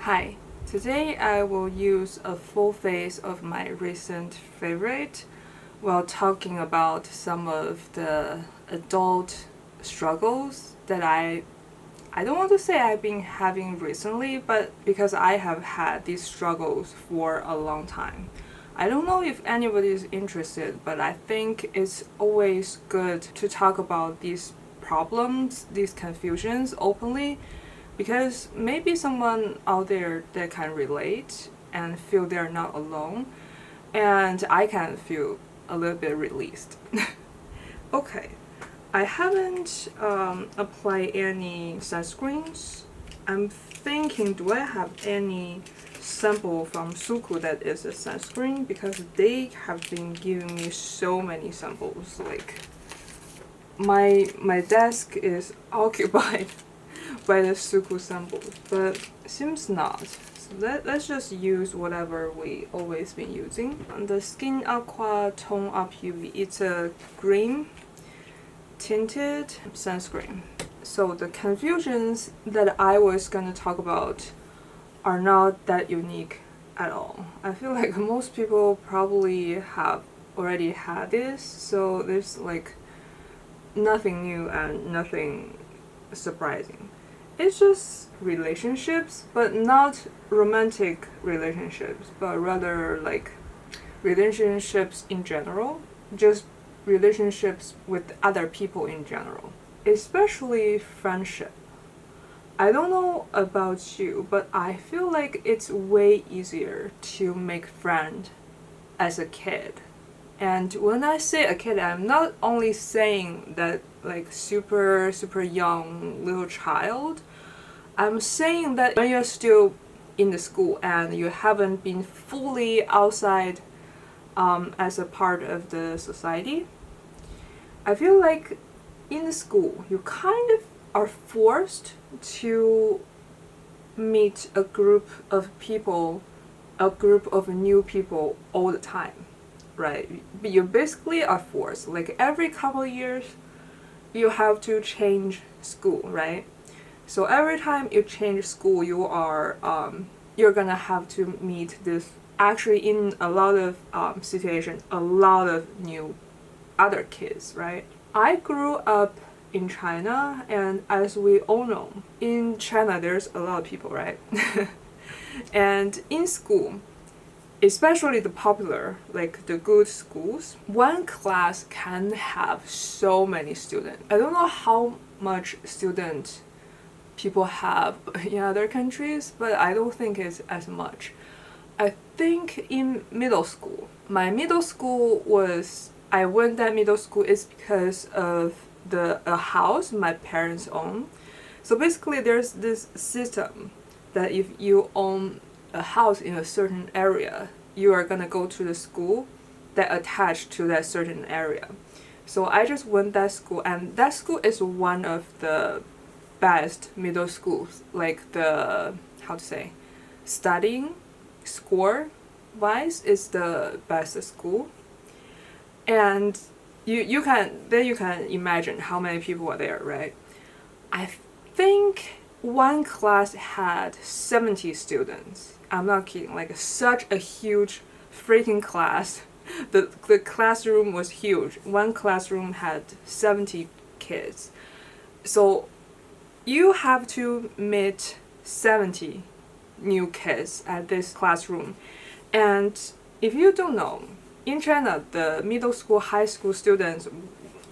Hi, today I will use a full face of my recent favorite while talking about some of the adult struggles that I don't want to say I've been having recently, but because I have had these struggles for a long time. I don't know if anybody is interested, but I think it's always good to talk about these problems, these confusions openly, because maybe someone out there that can relate and feel they're not alone, and I can feel a little bit released. Okay, I haven't applied any sunscreens. I'm thinking, do I have any sample from SUQQU that is a sunscreen? Because they have been giving me so many samples. Like my desk is occupied by the SUQQU samples, but seems not. So let's just use whatever we always been using. The Skin Aqua Tone Up UV. It's a green tinted sunscreen. So the confusions that I was gonna talk about are not that unique at all. I feel like most people probably have already had this, so there's like nothing new and nothing surprising. It's just relationships, but not romantic relationships, but rather like relationships in general, just relationships with other people in general, especially friendship. I don't know about you, but I feel like it's way easier to make friends as a kid. And when I say a kid, I'm not only saying that like super young little child. I'm saying that when you're still in the school and you haven't been fully outside as a part of the society, I feel like in the school you kind of are forced to meet a group of people, a group of new people all the time, right? But you basically are forced. Like every couple of years, you have to change school, right? So every time you change school, you're gonna have to meet this. Actually, in a lot of situations, a lot of new other kids, right? I grew up in China, and as we all know, in China there's a lot of people, right? And in school, especially the popular, like the good schools, one class can have so many students. I don't know how much student people have in other countries, but I don't think it's as much. I think in middle school, my middle school was, I went that middle school is because of a house my parents own. So basically there's this system that if you own a house in a certain area, you are gonna go to the school that attached to that certain area. So I just went that school, and that school is one of the best middle schools, like the, how to say, studying score wise is the best school. And you can imagine how many people are there, right? I think one class had 70 students. I'm not kidding, like such a huge freaking class. The classroom was huge. One classroom had 70 kids. So you have to meet 70 new kids at this classroom. And if you don't know, in China, the middle school, high school students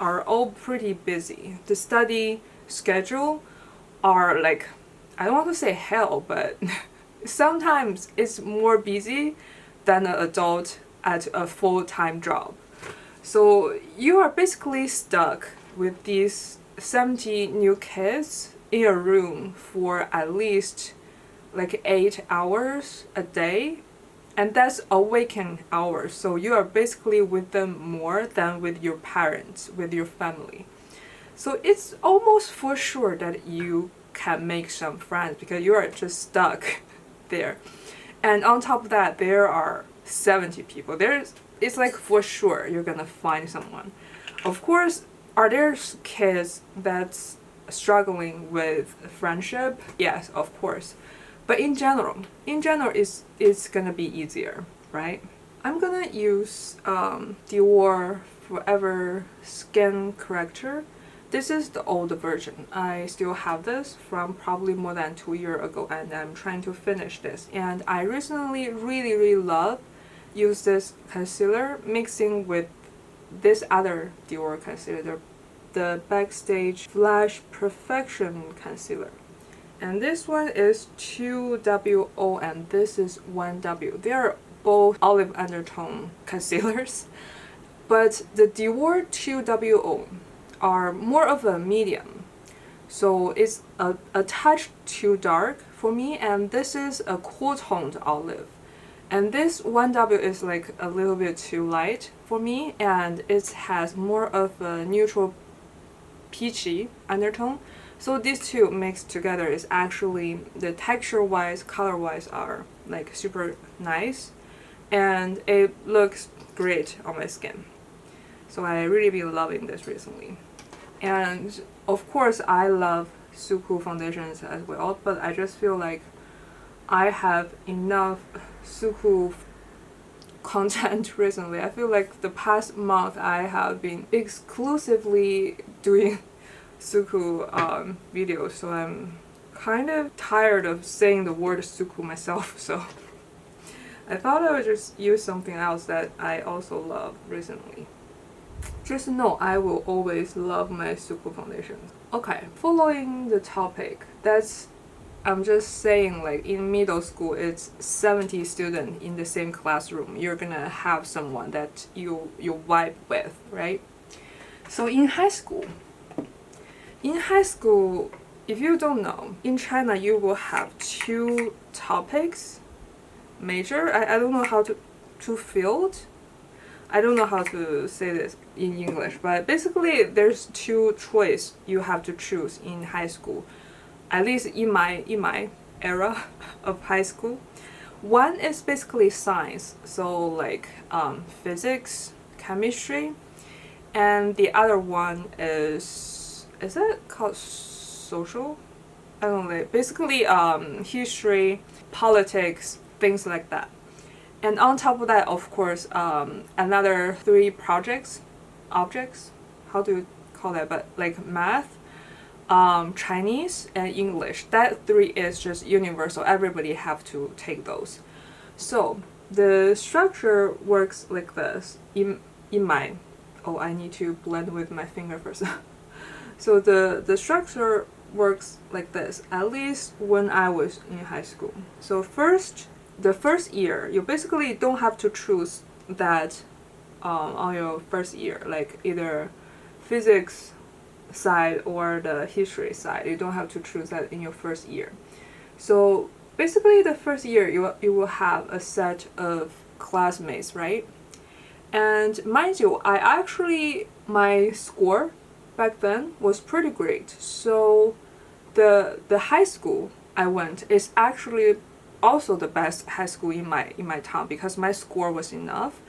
are all pretty busy. The study schedule are like, I don't want to say hell, but sometimes it's more busy than an adult at a full-time job. So you are basically stuck with these 70 new kids in a room for at least like 8 hours a day, and that's a waking hours. So you are basically with them more than with your parents, with your family. So it's almost for sure that you can make some friends because you are just stuck there. And on top of that, there are 70 people. It's like for sure you're gonna find someone. Of course, are there kids that's struggling with friendship? Yes, of course. But in general, it's gonna be easier, right? I'm gonna use Dior Forever Skin Corrector. This is the old version. I still have this from probably more than 2 years ago, and I'm trying to finish this. And I recently really love use this concealer mixing with this other Dior concealer, the Backstage Flash Perfection Concealer. And this one is 2WO and this is 1W. They are both olive undertone concealers, but the Dior 2WO are more of a medium. So it's a touch too dark for me, and this is a cool toned olive. And this 1W is like a little bit too light for me, and it has more of a neutral peachy undertone. So these two mixed together is actually, the texture wise, color wise are like super nice, and it looks great on my skin. So I really been loving this recently. And of course I love SUQQU foundations as well, but I just feel like I have enough SUQQU content recently. I feel like the past month I have been exclusively doing SUQQU videos, so I'm kind of tired of saying the word SUQQU myself, so I thought I would just use something else that I also love recently. Just know I will always love my SUQQU foundations. Okay, following the topic, I'm just saying, like in middle school it's 70 students in the same classroom. You're gonna have someone that you vibe with, right? So in high school, if you don't know, in China you will have 2 topics major. I don't know how to field. I don't know how to say this in English, but basically there's 2 choices you have to choose in high school. At least in my era of high school. One is basically science, so like physics, chemistry, and the other one is it called social? I don't know. Basically history, politics, things like that. And on top of that, of course, another 3 objects, how do you call that? But like math, Chinese, and English. That 3 is just universal. Everybody have to take those. So the structure works like this. In my, I need to blend with my finger first. So the structure works like this, at least when I was in high school. So the first year, you basically don't have to choose that on your first year, like either physics side or the history side. You don't have to choose that in your first year. So basically the first year you will have a set of classmates, right? And mind you, my score back then was pretty great. So the high school I went is actually also the best high school in my town because my score was enough.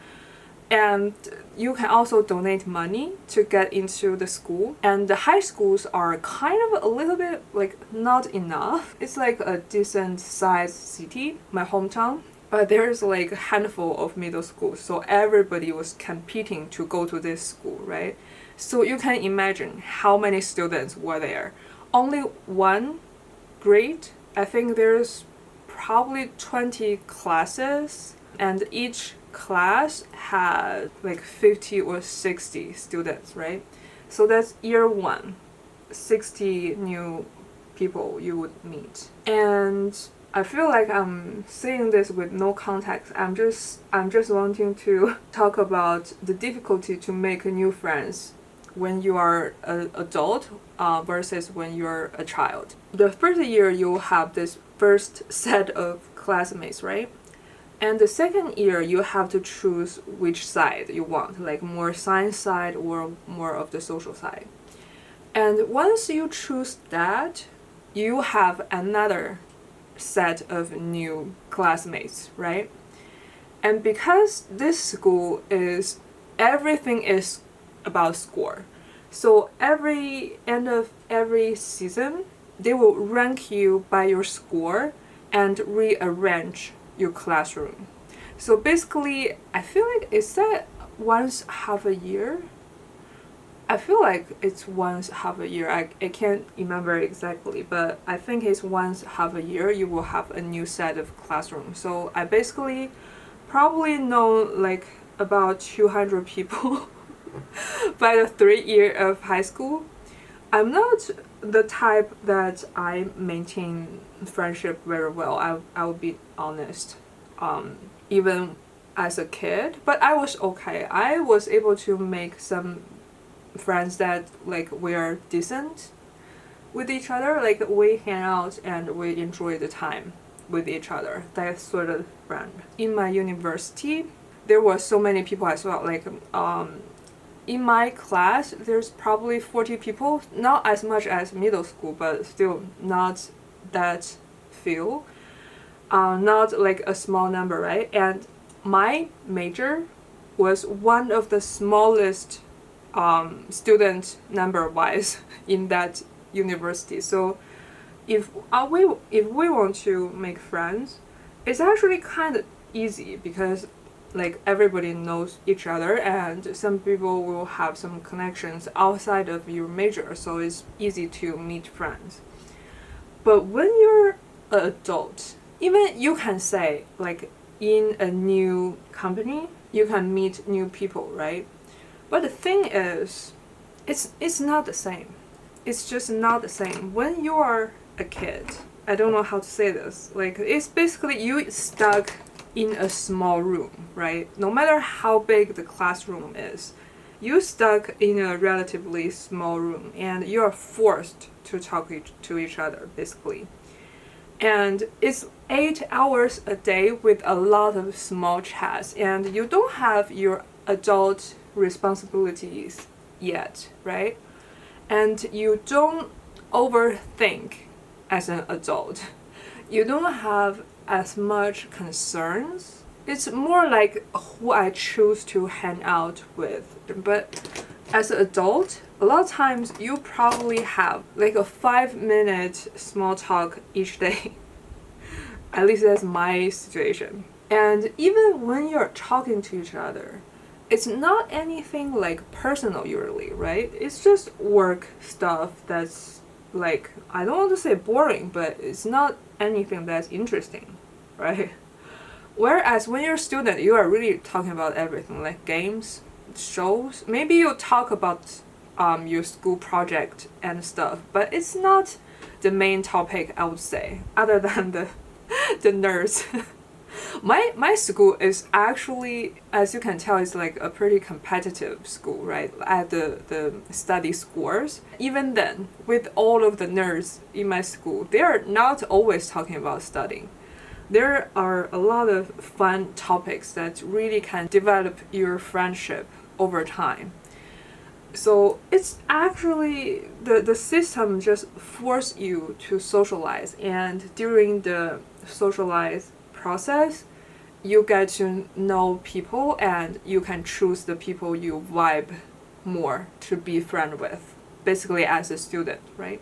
And you can also donate money to get into the school. And the high schools are kind of a little bit like not enough. It's like a decent sized city, my hometown. But there's like a handful of middle schools, so everybody was competing to go to this school, right? So you can imagine how many students were there. Only one grade, I think there's probably 20 classes, and each class had like 50 or 60 students, right? So that's year 1, 60 new people you would meet. And I feel like I'm saying this with no context. I'm just wanting to talk about the difficulty to make new friends when you are an adult versus when you're a child. The first year you'll have this first set of classmates, right? And the second year you have to choose which side you want, like more science side or more of the social side. And once you choose that, you have another set of new classmates, right? And because this school is, everything is about score. So every end of every season, they will rank you by your score and rearrange your classroom. So basically, I feel like is that once half a year? I feel like it's once half a year. I can't remember exactly, but I think it's once half a year you will have a new set of classrooms. So I basically probably know like about 200 people by the 3 year of high school. I'm not the type that I maintain friendship very well. I'll be honest. Even as a kid, but I was okay. I was able to make some friends that like we're decent with each other. Like we hang out and we enjoy the time with each other. That sort of friend. In my university, there were so many people as well. Like in my class, there's probably 40 people. Not as much as middle school, but still not that few. Not like a small number, right? And my major was one of the smallest student number wise in that university. So if we want to make friends, it's actually kind of easy because like everybody knows each other and some people will have some connections outside of your major, so it's easy to meet friends. But when you're an adult, even you can say like in a new company you can meet new people, right? But the thing is, it's not the same. It's just not the same. When you are a kid, I don't know how to say this. Like it's basically you stuck in a small room, right? No matter how big the classroom is, you stuck in a relatively small room and you are forced to talk to each other basically. And it's 8 hours a day with a lot of small chats, and you don't have your adult responsibilities yet, right? And you don't overthink as an adult. You don't have as much concerns. It's more like who I choose to hang out with. But as an adult, a lot of times you probably have like a 5-minute small talk each day. At least that's my situation. And even when you're talking to each other, it's not anything like personal usually, right? It's just work stuff that's like, I don't want to say boring, but it's not anything that's interesting, right? Whereas when you're a student, you are really talking about everything, like games, shows. Maybe you talk about your school project and stuff, but it's not the main topic, I would say, other than the nerds. My school is actually, as you can tell, it's like a pretty competitive school, right? At the study scores. Even then, with all of the nerds in my school, they are not always talking about studying. There are a lot of fun topics that really can develop your friendship over time. So it's actually the system just force you to socialize, and during the socialize process you get to know people and you can choose the people you vibe more to be friend with, basically as a student, right?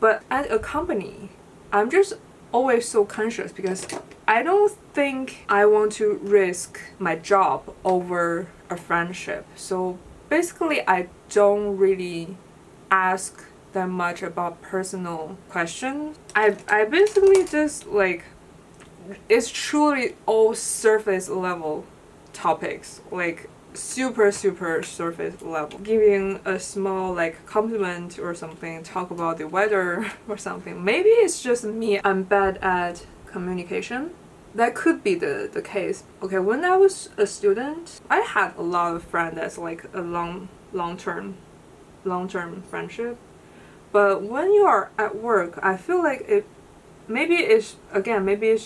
But at a company, I'm just always so conscious because I don't think I want to risk my job over a friendship. So basically I don't really ask that much about personal questions. I basically just like, it's truly all surface level topics, like super surface level. Giving a small like compliment or something, talk about the weather or something. Maybe it's just me, I'm bad at communication. That could be the case. Okay, when I was a student, I had a lot of friends that's like a long-term friendship. But when you are at work, I feel like maybe it's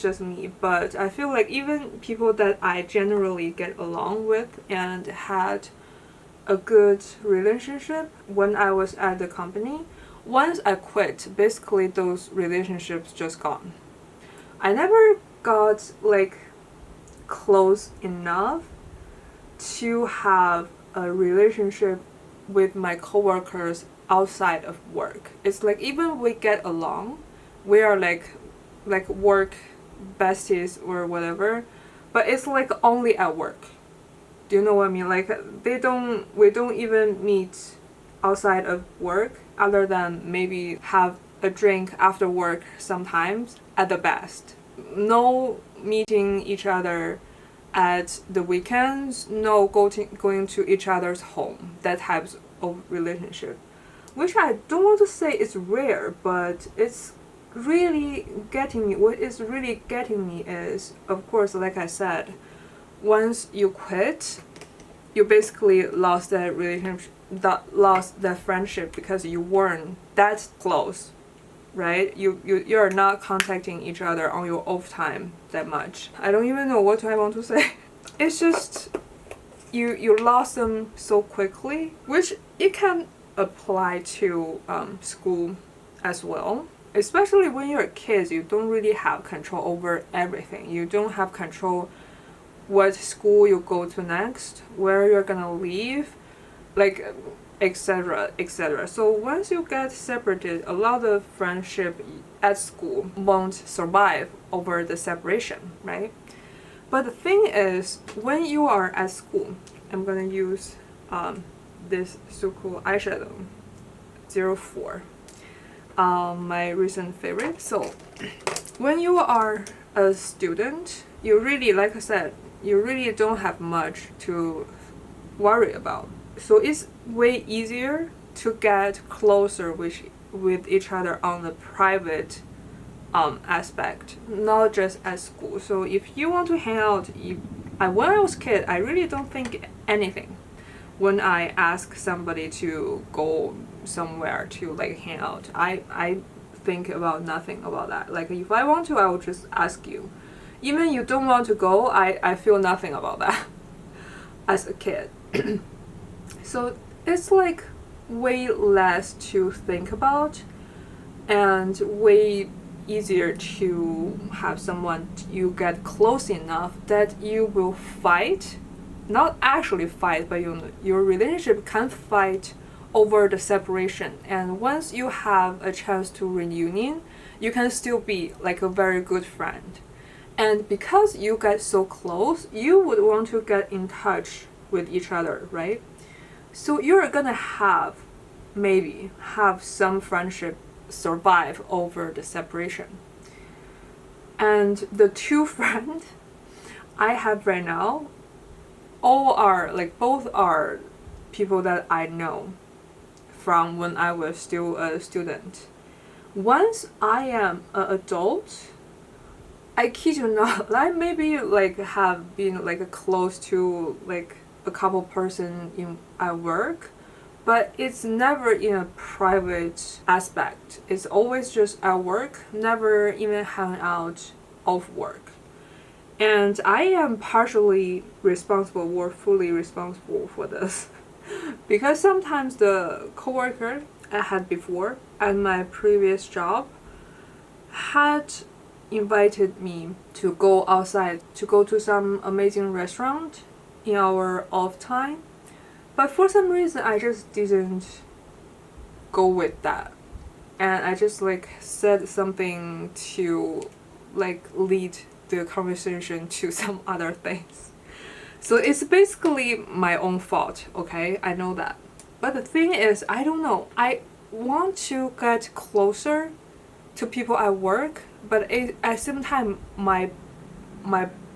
just me, but I feel like even people that I generally get along with and had a good relationship when I was at the company, once I quit, basically those relationships just gone. I never got like close enough to have a relationship with my coworkers outside of work. It's like even we get along, we are like like work besties or whatever, but it's like only at work. Do you know what I mean? Like we don't even meet outside of work other than maybe have a drink after work sometimes at the best. No meeting each other at the weekends, no going to each other's home, that types of relationship. Which I don't want to say is rare, but it's really getting me. What is really getting me is, of course, like I said, once you quit, you basically lost that relationship, lost that friendship because you weren't that close, right? You're not contacting each other on your off time that much. I don't even know what I want to say. It's just you lost them so quickly, which it can apply to school as well. Especially when you're kids, you don't really have control over everything. You don't have control what school you go to next, where you're gonna live, like etc etc. So once you get separated, a lot of friendship at school won't survive over the separation, right? But the thing is, when you are at school, I'm gonna use this SUQQU eyeshadow 04, my recent favorite. So when you are a student, you really, like I said, you really don't have much to worry about. So it's way easier to get closer with each other on the private aspect, not just at school. So if you want to hang out, when I was a kid, I really don't think anything when I ask somebody to go somewhere to like hang out. I think about nothing about that. Like if I want to, I will just ask you. Even you don't want to go, I feel nothing about that as a kid. So it's like way less to think about and way easier to have someone you get close enough that you will fight, not actually fight, but your relationship can fight over the separation. And once you have a chance to reunion, you can still be like a very good friend. And because you get so close, you would want to get in touch with each other, right? So you're gonna maybe have some friendship survive over the separation. And the two friends I have right now, both are people that I know from when I was still a student. Once I am an adult, I kid you not, I maybe like have been like close to like a couple person at work, but it's never in a private aspect. It's always just at work, never even hang out off work. And I am partially responsible or fully responsible for this because sometimes the coworker I had before at my previous job had invited me to go outside, to go to some amazing restaurant in our off time. But for some reason, I just didn't go with that. And I just like said something to like lead the conversation to some other things. So it's basically my own fault, okay? I know that. But the thing is, I don't know. I want to get closer to people at work, but at the same time, my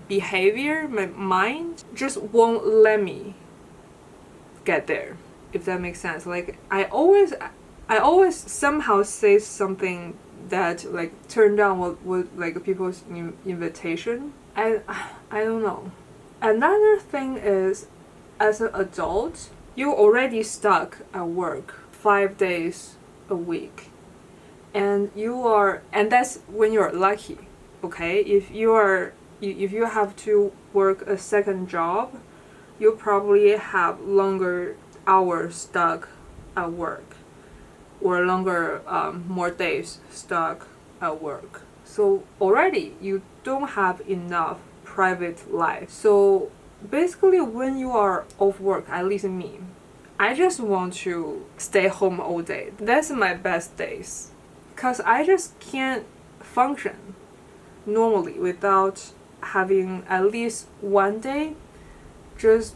behavior, my mind just won't let me get there, if that makes sense. Like I always somehow say something that like turn down what like people's invitation. I don't know. Another thing is, as an adult, you're already stuck at work 5 days a week, and that's when you're lucky. Okay, if you have to work a second job, you probably have longer hours stuck at work, or more days stuck at work. So already you don't have enough private life. So basically when you are off work, at least me, I just want to stay home all day. That's my best days, because I just can't function normally without having at least one day just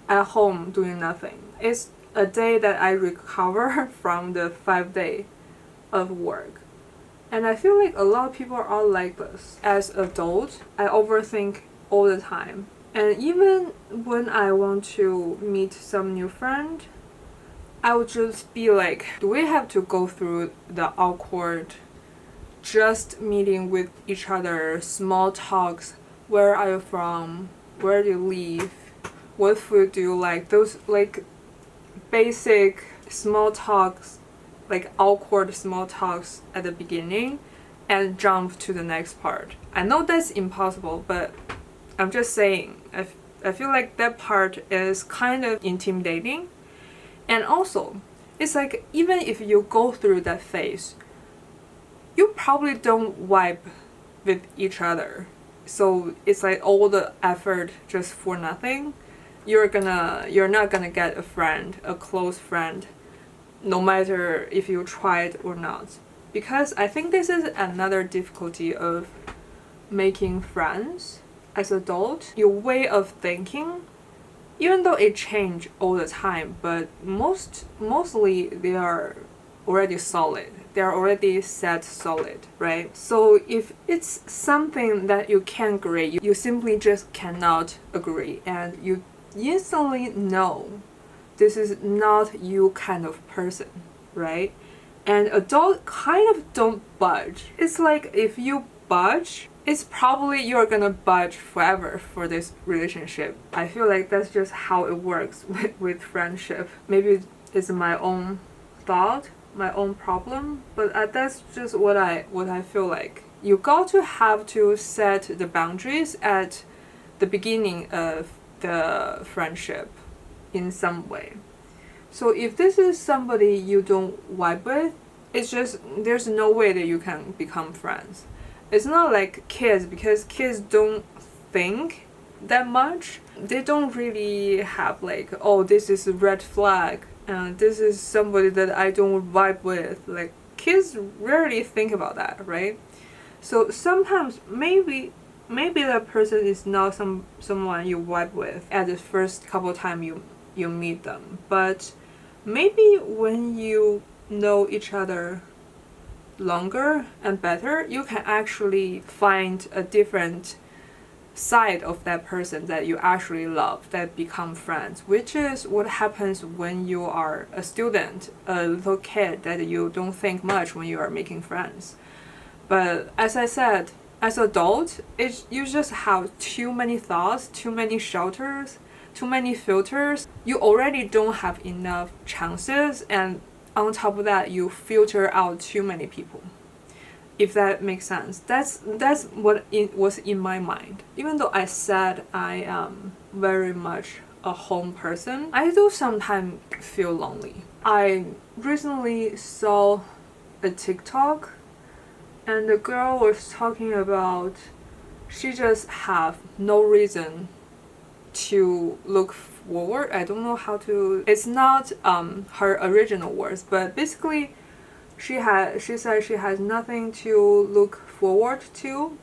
at home doing nothing. It's a day that I recover from the 5 day of work. And I feel like a lot of people are like this. As adult, I overthink all the time. And even when I want to meet some new friend, I would just be like, do we have to go through the awkward just meeting with each other, small talks, where are you from, where do you live, what food do you like, those like basic small talks, like awkward small talks at the beginning, and jump to the next part. I know that's impossible, but I'm just saying, I feel like that part is kind of intimidating. And also, it's like even if you go through that phase, you probably don't vibe with each other. So it's like all the effort just for nothing. You're not gonna get a friend, a close friend, no matter if you tried or not. Because I think this is another difficulty of making friends as adult. Your way of thinking, even though it change all the time, but mostly they are already solid. They are already set solid, right? So if it's something that you can't agree, you simply just cannot agree, and you instantly know this is not you kind of person, right? And adults kind of don't budge. It's like if you budge, it's probably you're gonna budge forever for this relationship. I feel like that's just how it works with friendship. Maybe it's my own thought, my own problem, but that's just what I feel like. You got to have to set the boundaries at the beginning of the friendship in some way. So if this is somebody you don't vibe with, it's just there's no way that you can become friends. It's not like kids, because kids don't think that much. They don't really have like, oh, this is a red flag and this is somebody that I don't vibe with. Like kids rarely think about that, right? So sometimes maybe that person is not someone you vibe with at the first couple times you meet them, but maybe when you know each other longer and better, you can actually find a different side of that person that you actually love, that become friends, which is what happens when you are a student, a little kid that you don't think much when you are making friends. But as I said, as adult, you just have too many thoughts, too many shelters, too many filters. You already don't have enough chances, and on top of that, you filter out too many people. If that makes sense. That's what was in my mind. Even though I said I am very much a home person, I do sometimes feel lonely. I recently saw a TikTok, and the girl was talking about she just have no reason to look forward. I don't know how to. It's not her original words, but basically, she said she has nothing to look forward to.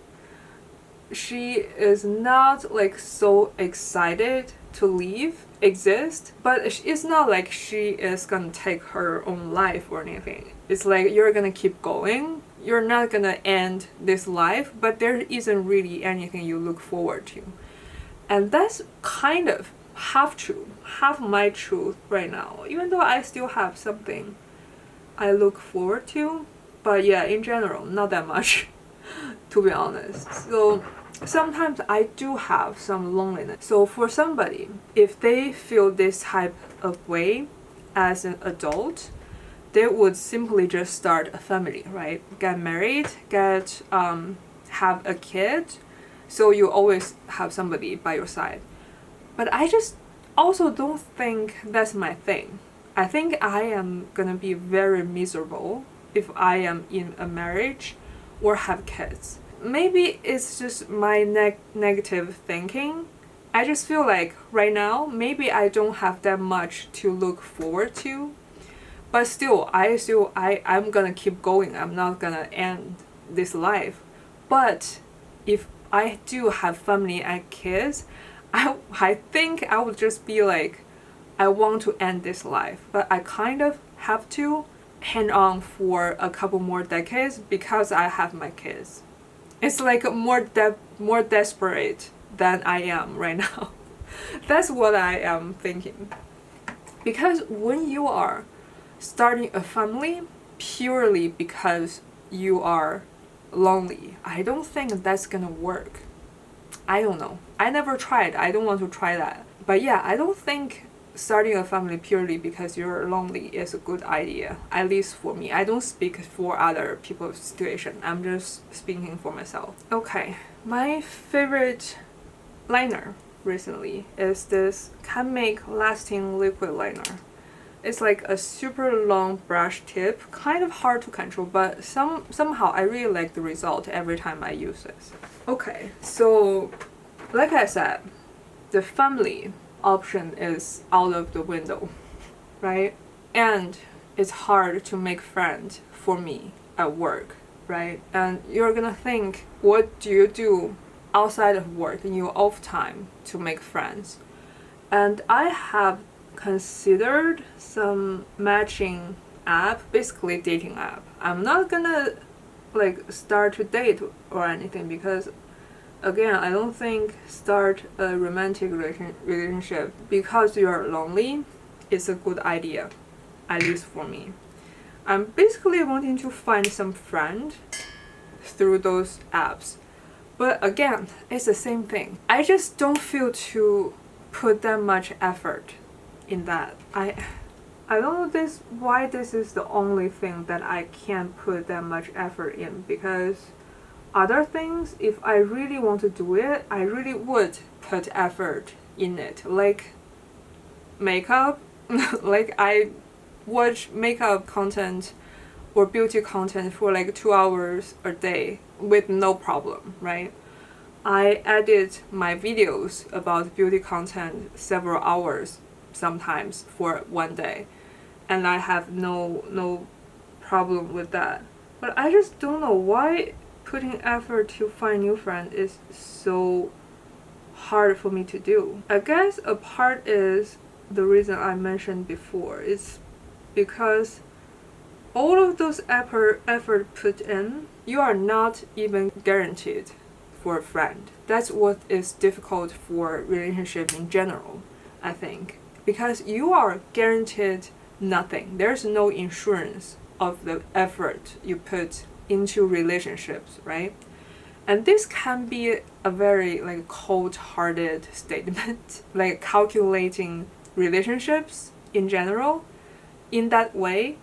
She is not like so excited to exist, but it's not like she is gonna take her own life or anything. It's like you're gonna keep going. You're not gonna end this life, but there isn't really anything you look forward to. And that's kind of half true, half my truth right now, even though I still have something I look forward to. But yeah, in general, not that much, to be honest. So sometimes I do have some loneliness. So for somebody, if they feel this type of way as an adult, they would simply just start a family, right? Get married, have a kid, so you always have somebody by your side. But I just also don't think that's my thing. I think I am gonna be very miserable if I am in a marriage or have kids. Maybe it's just my negative thinking. I just feel like right now, maybe I don't have that much to look forward to. But still, I'm gonna keep going. I'm not gonna end this life. But if I do have family and kids, I think I would just be like, I want to end this life, but I kind of have to hang on for a couple more decades because I have my kids. It's like more desperate than I am right now. That's what I am thinking. Because when you are starting a family purely because you are lonely, I don't think that's gonna work. I don't know. I never tried. I don't want to try that. But yeah, I don't think starting a family purely because you're lonely is a good idea. At least for me. I don't speak for other people's situation. I'm just speaking for myself. Okay, my favorite liner recently is this Can Make Lasting liquid liner. It's like a super long brush tip, kind of hard to control, but somehow I really like the result every time I use this. Okay, so like I said, the family option is out of the window, right? And it's hard to make friends for me at work, right? And you're gonna think, what do you do outside of work in your off time to make friends? And I have considered some matching app, basically dating app. I'm not gonna like start to date or anything because again, I don't think start a romantic relationship because you're lonely is a good idea, at least for me. I'm basically wanting to find some friend through those apps. But again, it's the same thing. I just don't feel to put that much effort in that. I don't know why this is the only thing that I can't put that much effort in, because other things, if I really want to do it, I really would put effort in it. Like makeup, like I watch makeup content or beauty content for like 2 hours a day with no problem, right? I edit my videos about beauty content several hours sometimes for one day, and I have no problem with that. But I just don't know why putting effort to find new friends is so hard for me to do. I guess a part is the reason I mentioned before. It's because all of those effort put in, you are not even guaranteed for a friend. That's what is difficult for relationship in general, I think. Because you are guaranteed nothing. There's no insurance of the effort you put into relationships, right? And this can be a very like cold-hearted statement, like calculating relationships in general. In that way,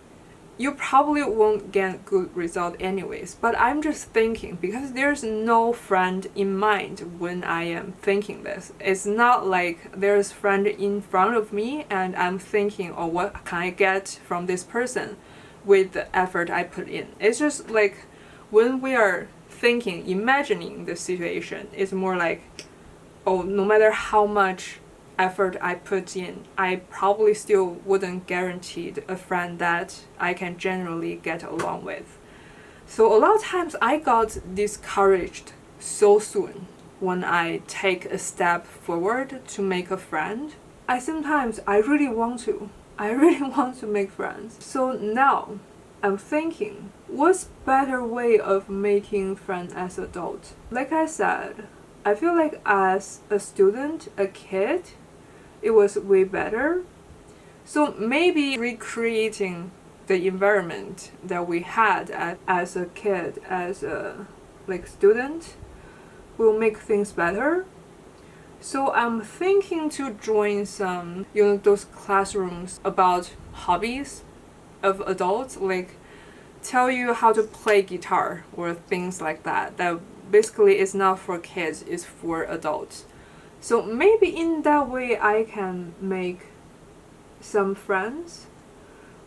you probably won't get good result anyways. But I'm just thinking, because there's no friend in mind when I am thinking this. It's not like there's friend in front of me and I'm thinking, oh, what can I get from this person with the effort I put in. It's just like when we are thinking, imagining the situation, it's more like, oh, no matter how much effort I put in, I probably still wouldn't guarantee a friend that I can generally get along with. So a lot of times I got discouraged so soon when I take a step forward to make a friend. I really want to make friends. So now I'm thinking, what's better way of making friends as adult? Like I said, I feel like as a student, a kid, it was way better. So maybe recreating the environment that we had as a kid, as a student, will make things better. So I'm thinking to join some, those classrooms about hobbies of adults, like tell you how to play guitar or things like that. That basically is not for kids, it's for adults. So maybe in that way I can make some friends.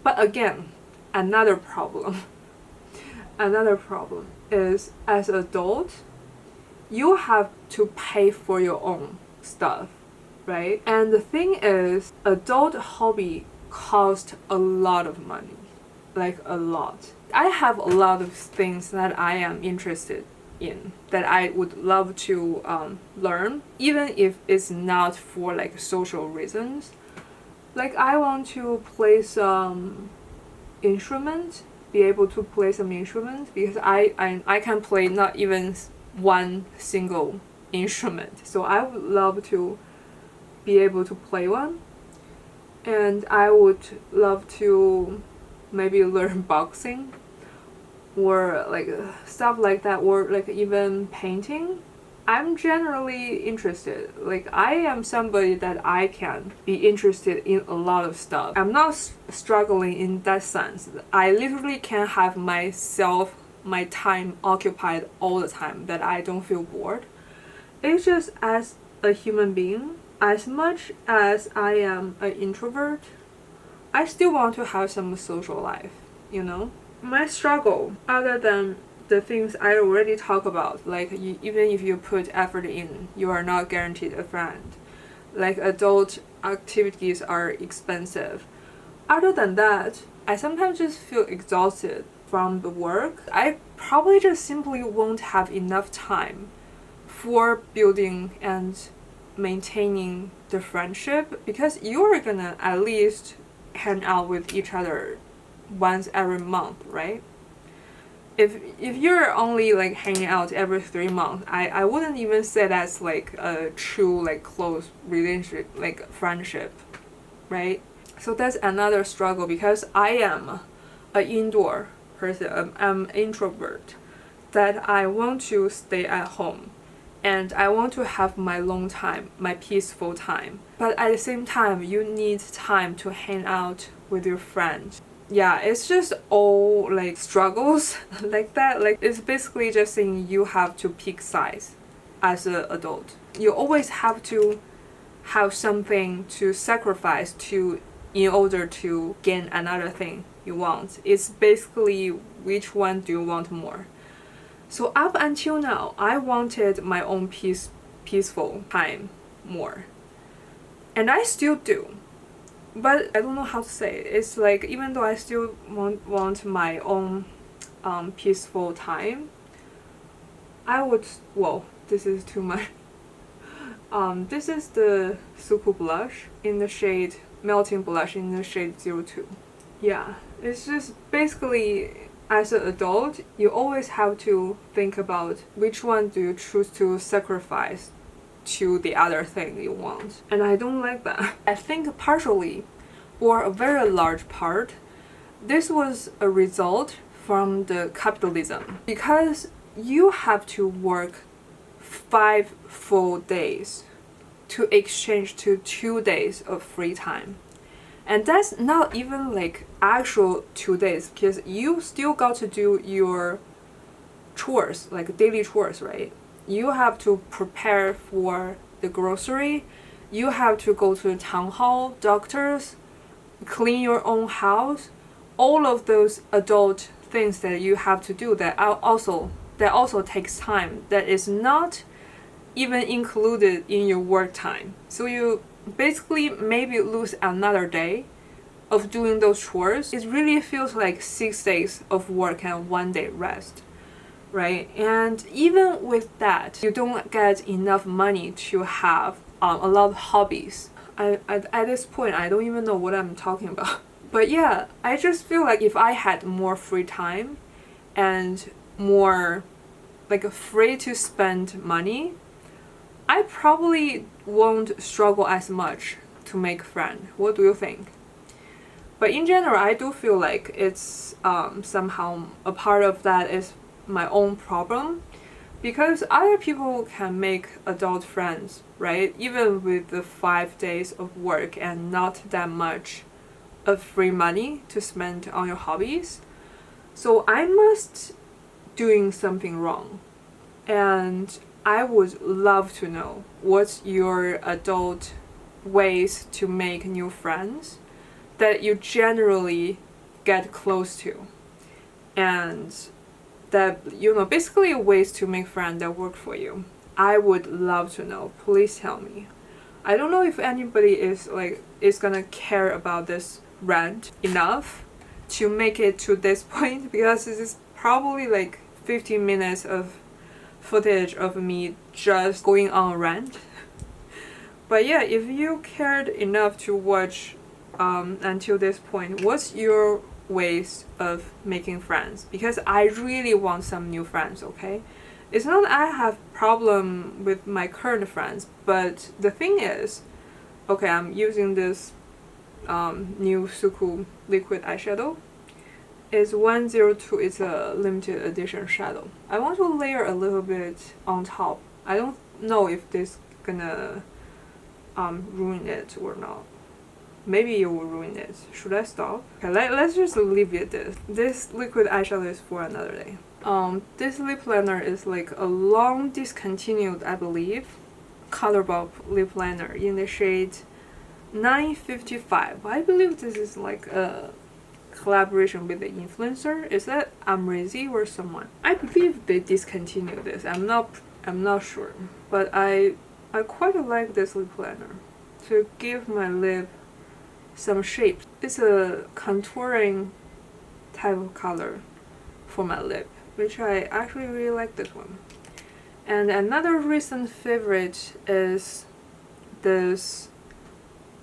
But again, another problem is as an adult, you have to pay for your own stuff, right? And the thing is, adult hobby cost a lot of money, like a lot. I have a lot of things that I am interested in that I would love to learn, even if it's not for like social reasons. Like I want to play some instrument, be able to play some instruments, because I can play not even one single instrument. So I would love to be able to play one. And I would love to maybe learn boxing or like stuff like that, or like even painting. I'm generally interested. Like I am somebody that I can be interested in a lot of stuff. I'm not struggling in that sense. I literally can have my time occupied all the time, that I don't feel bored. It's just as a human being, as much as I am an introvert, I still want to have some social life, you know? My struggle, other than the things I already talked about, like even if you put effort in, you are not guaranteed a friend. Like adult activities are expensive. Other than that, I sometimes just feel exhausted from the work. I probably just simply won't have enough time for building and maintaining the friendship, because you're gonna at least hang out with each other once every month, right? If you're only like hanging out every 3 months, I wouldn't even say that's like a true like close relationship, like friendship, right? So that's another struggle, because I am an indoor person. I'm an introvert, that I want to stay at home and I want to have my long time, my peaceful time. But at the same time, you need time to hang out with your friends. Yeah, it's just all like struggles like that. Like it's basically just saying you have to pick sides as an adult. You always have to have something to sacrifice to in order to gain another thing you want. It's basically which one do you want more. So up until now, I wanted my own peaceful time more. And I still do. But I don't know how to say it. It's like even though I still want my own peaceful time, I would, well, this is too much. This is the SUQQU blush in the shade, melting blush in the shade 02. Yeah, it's just basically, as an adult, you always have to think about which one do you choose to sacrifice to the other thing you want. And I don't like that. I think partially, or a very large part, this was a result from the capitalism. Because you have to work 5 full days to exchange to 2 days of free time. And that's not even like actual 2 days, because you still got to do your chores, like daily chores, right? You have to prepare for the grocery, you have to go to the town hall, doctors, clean your own house, all of those adult things that you have to do that also takes time, that is not even included in your work time. So you basically maybe lose another day of doing those chores. It really feels like 6 days of work and 1 day rest, right? And even with that, you don't get enough money to have a lot of hobbies. At this point, I don't even know what I'm talking about. But yeah, I just feel like if I had more free time and more like free to spend money, I probably won't struggle as much to make friends. What do you think? But in general, I do feel like it's somehow a part of that is my own problem, because other people can make adult friends, right? Even with the 5 days of work and not that much of free money to spend on your hobbies. So I must doing something wrong. And I would love to know what's your adult ways to make new friends that you generally get close to, and that, you know, basically ways to make friends that work for you. I would love to know. Please tell me. I don't know if anybody is gonna care about this rant enough to make it to this point, because this is probably like 15 minutes of footage of me just going on a rant. But yeah, if you cared enough to watch until this point, what's your ways of making friends? Because I really want some new friends, okay? It's not that I have problem with my current friends, but the thing is, okay, I'm using this new SUQQU liquid eyeshadow. It's 102, it's a limited edition shadow. I want to layer a little bit on top. I don't know if this gonna ruin it or not. Maybe it will ruin it. Should I stop? Okay, let's just leave it this. This liquid eyeshadow is for another day. This lip liner is like a long discontinued, I believe, ColourPop lip liner in the shade 955. I believe this is like a collaboration with the influencer. Is that Amrezy or someone? I believe they discontinued this. I'm not sure, but I quite like this lip liner to give my lip some shape. It's a contouring type of color for my lip, which I actually really like this one. And another recent favorite is this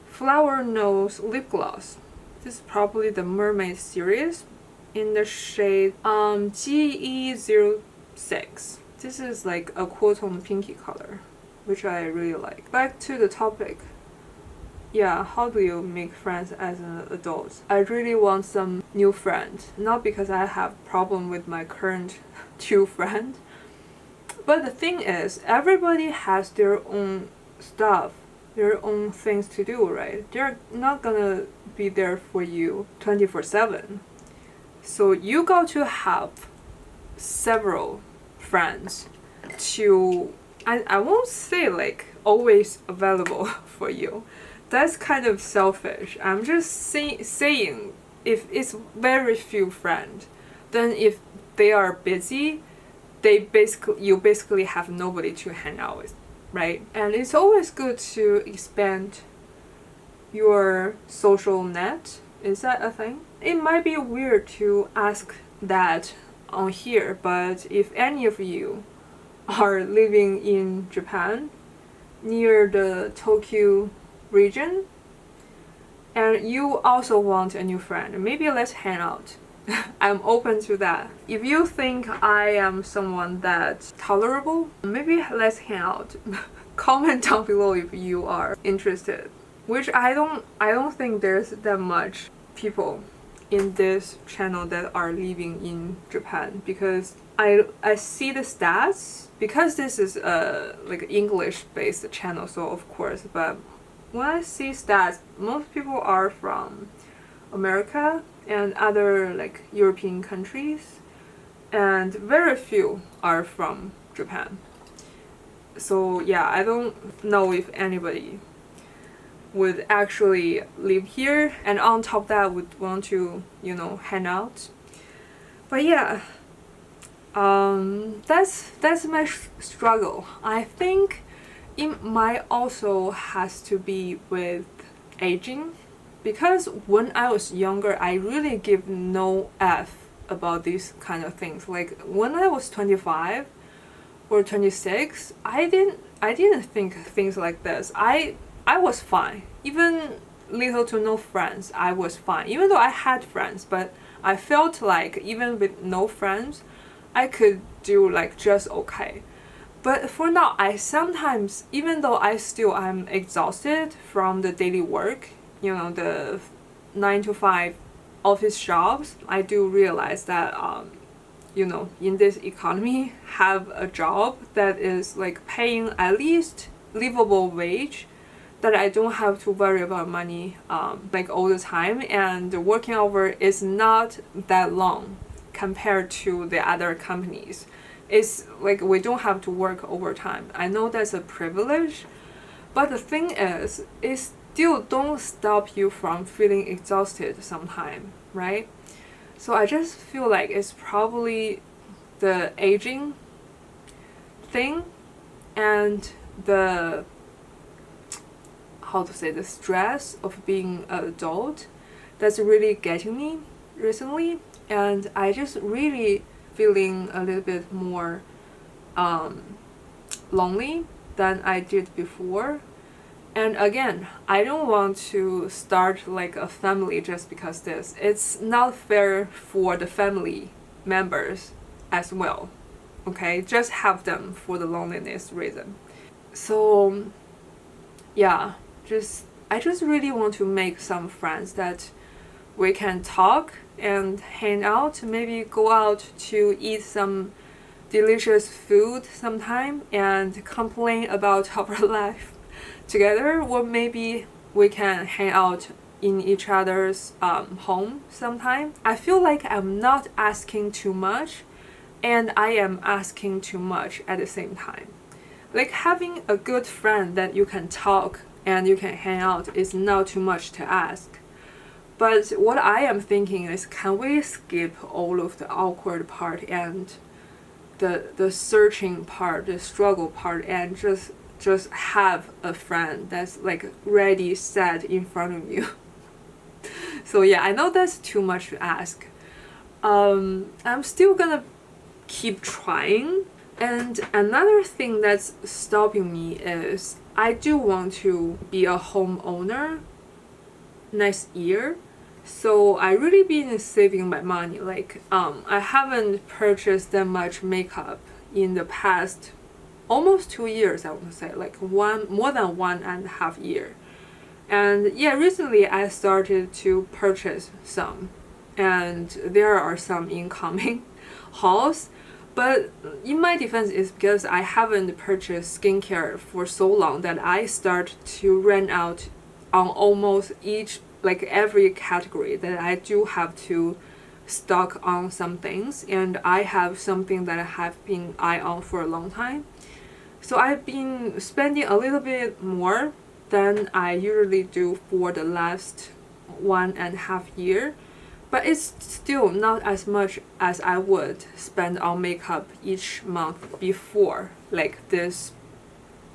Flower Nose lip gloss. This is probably the Mermaid series in the shade GE06. This is like a cool tone pinky color, which I really like. Back to the topic. Yeah, how do you make friends as an adult? I really want some new friends, not because I have problem with my current two friends, but the thing is, everybody has their own stuff, their own things to do, right? They're not gonna be there for you 24/7. So you got to have several friends to, I won't say like always available for you. That's kind of selfish. I'm just saying if it's very few friends, then if they are busy, you basically have nobody to hang out with, right? And it's always good to expand your social net. Is that a thing? It might be weird to ask that on here, but if any of you are living in Japan, near the Tokyo region, and you also want a new friend, maybe let's hang out. I'm open to that. If you think I am someone that's tolerable, maybe let's hang out. Comment down below if you are interested. Which I don't think there's that much people in this channel that are living in Japan, because I see the stats, because this is a like English based channel, so of course, but when I see stats, most people are from America and other like European countries, and very few are from Japan. So yeah, I don't know if anybody would actually live here, and on top of that would want to, you know, hang out. But yeah, that's my struggle. I think it might also has to be with aging, because when I was younger, I really give no F about these kind of things. Like when I was 25 or 26, I didn't think things like this. I was fine. Even little to no friends, I was fine. Even though I had friends, but I felt like even with no friends, I could do like just okay. But for now, I sometimes, even though I'm exhausted from the daily work, you know, the 9 to 5 office jobs, I do realize that, you know, in this economy, have a job that is like paying at least livable wage, that I don't have to worry about money like all the time, and the working hour is not that long compared to the other companies. It's like we don't have to work overtime. I know that's a privilege, but the thing is, it still don't stop you from feeling exhausted sometime, right? So I just feel like it's probably the aging thing and the, how to say, the stress of being an adult that's really getting me recently, and I just really feeling a little bit more lonely than I did before. And again, I don't want to start like a family just because this. It's not fair for the family members as well. Okay, just have them for the loneliness reason. So yeah, I just really want to make some friends that we can talk and hang out, maybe go out to eat some delicious food sometime and complain about our life together, or maybe we can hang out in each other's home sometime. I feel like I'm not asking too much and I am asking too much at the same time. Like having a good friend that you can talk and you can hang out is not too much to ask. But what I am thinking is, can we skip all of the awkward part and the searching part, the struggle part, and just have a friend that's like ready set in front of you. So yeah, I know that's too much to ask. I'm still gonna keep trying. And another thing that's stopping me is I do want to be a homeowner next year. So I really been saving my money. Like I haven't purchased that much makeup in the past almost 2 years, I want to say, like more than 1.5 years. And yeah, recently I started to purchase some, and there are some incoming hauls. But in my defense, is because I haven't purchased skincare for so long that I start to run out on almost like every category, that I do have to stock on some things, and I have something that I have been eyeing on for a long time. So I've been spending a little bit more than I usually do for the last 1.5 years, but it's still not as much as I would spend on makeup each month before, like this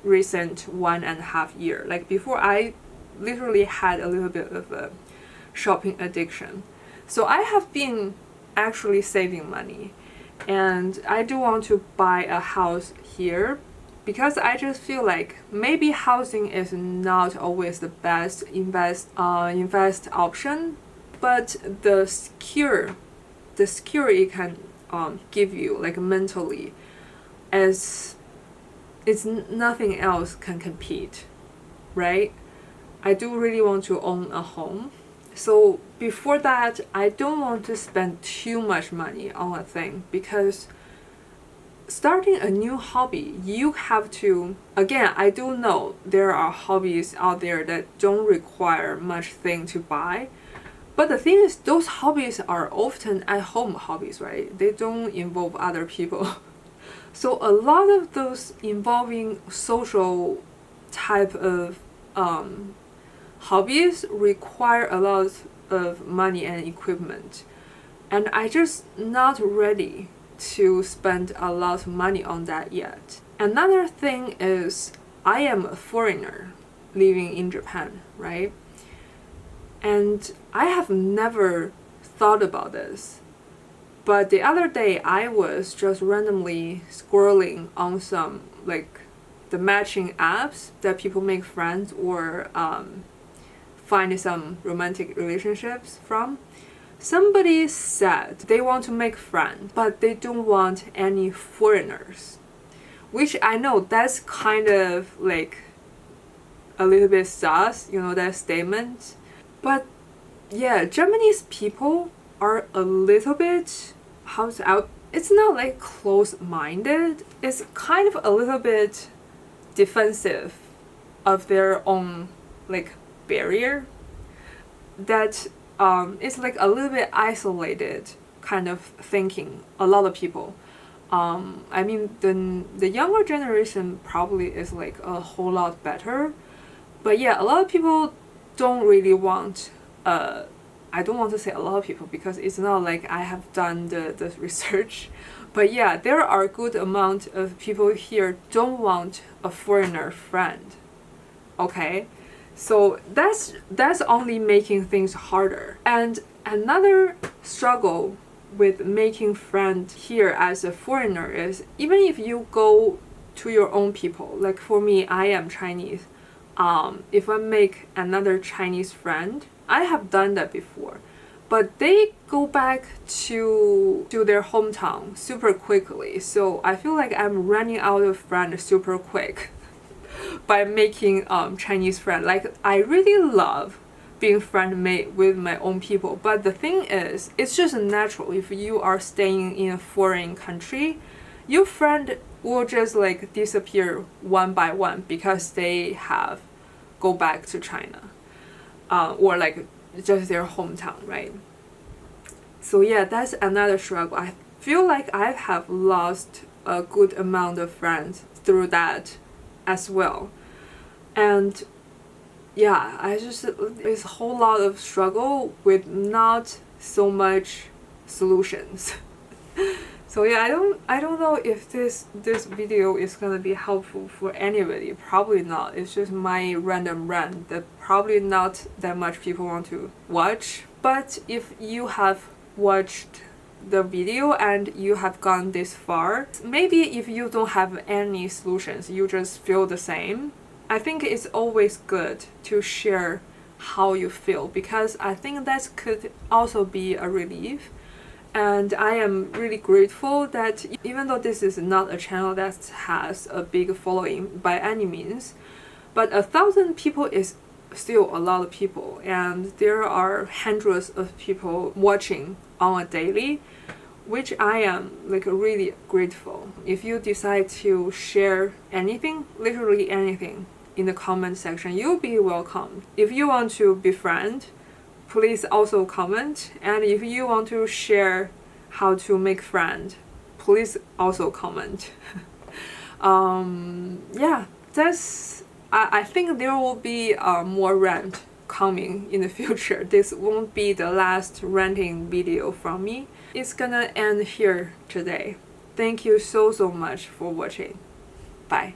recent 1.5 years. Like before, I literally had a little bit of a shopping addiction. So I have been actually saving money, and I do want to buy a house here, because I just feel like maybe housing is not always the best invest option, but the security can give you, like mentally, as it's nothing else can compete, right? I do really want to own a home. So before that, I don't want to spend too much money on a thing, because starting a new hobby, you have to, again, I do know there are hobbies out there that don't require much thing to buy, but the thing is, those hobbies are often at-home hobbies, right? They don't involve other people. So a lot of those involving social type of hobbies require a lot of money and equipment, and I just not ready to spend a lot of money on that yet. Another thing is, I am a foreigner living in Japan, right? And I have never thought about this. But the other day, I was just randomly scrolling on some, like, the matching apps that people make friends or find some romantic relationships from. Somebody said they want to make friends, but they don't want any foreigners. Which I know that's kind of like a little bit sus, you know, that statement. But yeah, Japanese people are a little bit, it's not like close-minded. It's kind of a little bit defensive of their own like barrier, that it's like a little bit isolated kind of thinking, a lot of people. I mean, the younger generation probably is like a whole lot better, but yeah, a lot of people don't really want, I don't want to say a lot of people because it's not like I have done the research, but yeah, there are a good amount of people here don't want a foreigner friend, okay? So that's only making things harder. And another struggle with making friends here as a foreigner is, even if you go to your own people, like for me, I am Chinese. If I make another Chinese friend, I have done that before, but they go back to their hometown super quickly. So I feel like I'm running out of friends super quick by making Chinese friends. Like I really love being friend-made with my own people, but the thing is, it's just natural. If you are staying in a foreign country, your friend will just like disappear one by one because they have go back to China, or like just their hometown, right? So yeah, that's another struggle. I feel like I have lost a good amount of friends through that as well. And yeah, there's a whole lot of struggle with not so much solutions. So yeah, I don't know if this video is gonna be helpful for anybody. Probably not. It's just my random rant that probably not that much people want to watch. But if you have watched the video and you have gone this far, maybe if you don't have any solutions, you just feel the same, I think it's always good to share how you feel, because I think that could also be a relief. And I am really grateful that even though this is not a channel that has a big following by any means, but 1,000 people is still a lot of people, and there are hundreds of people watching on a daily, which I am like really grateful. If you decide to share anything, literally anything, in the comment section, you'll be welcome. If you want to befriend, please also comment. And if you want to share how to make friend, please also comment. Yeah, I think there will be more rant coming in the future. This won't be the last ranting video from me. It's gonna end here today. Thank you so much for watching. Bye.